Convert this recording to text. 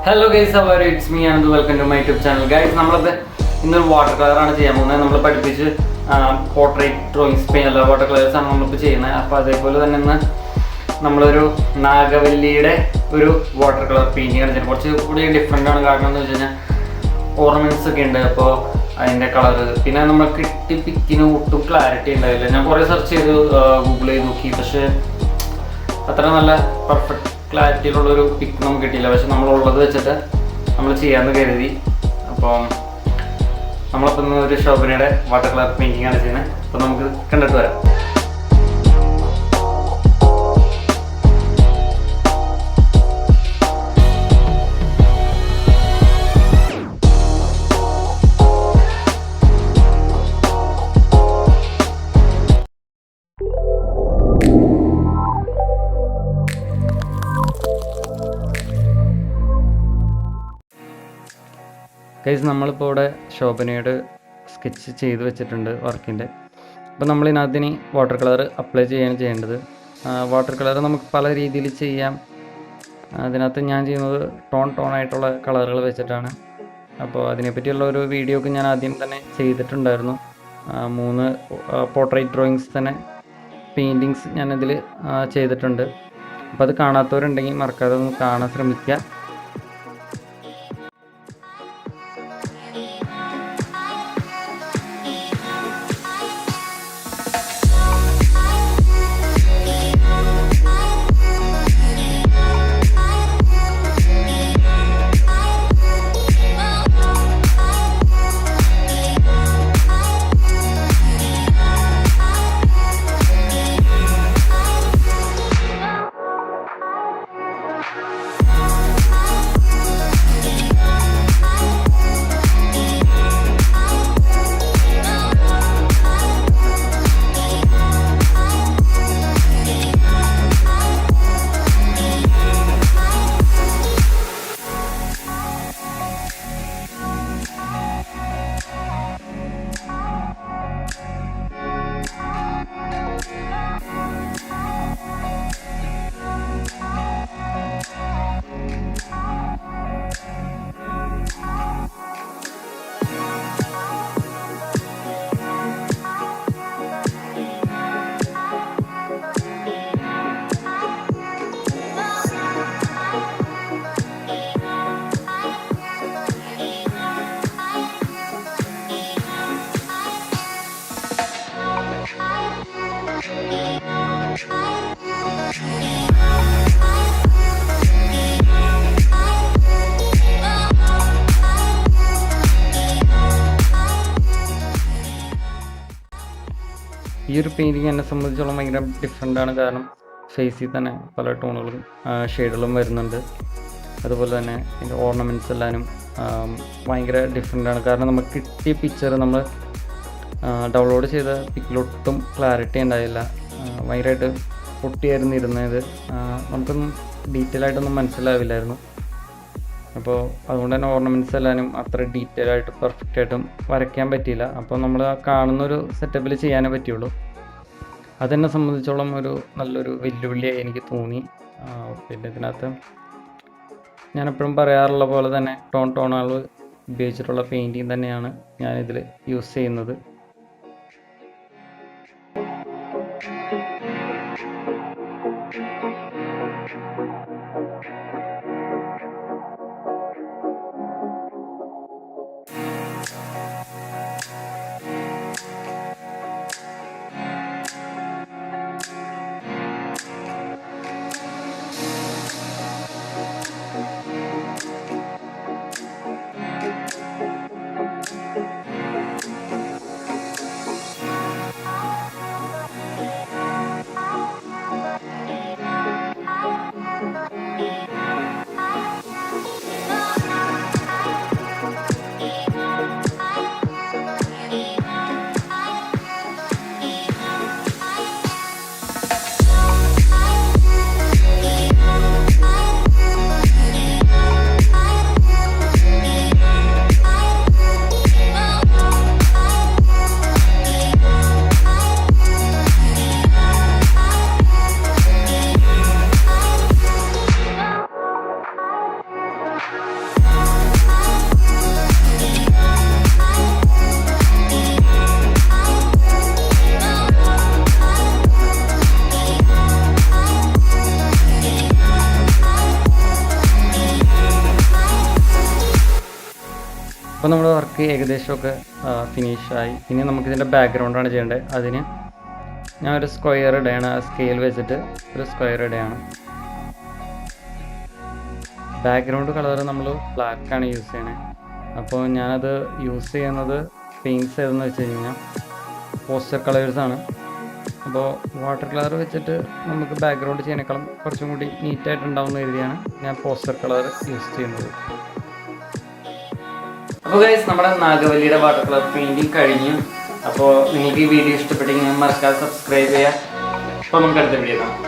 Hello guys, how are you? It's me and welcome to my YouTube channel. Guys, we will watercolor portrait drawings paint watercolors Nagavalli watercolor painting. Different ornaments color. Clarity. Google perfect clarity pic we watercolor painting. Guys, we have sketch work. We apply watercolor. Watercolor we tone color. Video portrait drawings paintings. This painting is different than face color tone shade ornaments different picture download clarity and detail ornaments detail perfect setup that's tone painting use അപ്പോൾ നമ്മുടെ work ഏകദേശമൊക്കെ ഫിനിഷായി. ഇനി നമുക്കിതിൻ്റെ ബാക്ക്ഗ്രൗണ്ടാണ് ചെയ്യേണ്ടത്. അതിന് ഞാൻ ഒരു square ഇടുകയാണ്. ആ സ്കെയിൽ വെച്ചിട്ട് ഒരു സ്ക്വയർ ഇടുകയാണ്. ബാക്ക്ഗ്രൗണ്ട് കളർ നമ്മൾ ബ്ലാക്കാണ് യൂസ് ചെയ്യണത്. അപ്പോൾ ഞാനത് യൂസ് ചെയ്യുന്നത് പെയിൻറ്റ്സ് ഏതെന്ന് വെച്ച് കഴിഞ്ഞാൽ പോസ്റ്റർ കളേഴ്സാണ്. അപ്പോൾ വാട്ടർ കളർ വെച്ചിട്ട് നമുക്ക് ബാക്ക്ഗ്രൗണ്ട് ചെയ്യുന്നതിനേക്കാളും കുറച്ചും കൂടി നീറ്റായിട്ടുണ്ടാവുന്ന രീതിയാണ് ഞാൻ പോസ്റ്റർ കളർ യൂസ് ചെയ്യുന്നത്. അപ്പോൾ ഗൈസ്, നമ്മുടെ നാഗവല്ലിയുടെ വാട്ടർ കളർ പെയിൻറ്റിങ് കഴിഞ്ഞു. അപ്പോൾ നിങ്ങൾക്ക് ഈ വീഡിയോ ഇഷ്ടപ്പെട്ടെങ്കിൽ മറക്കാതെ സബ്സ്ക്രൈബ് ചെയ്യുക. അപ്പോൾ നമുക്ക് അടുത്ത വീഡിയോ കാണാം.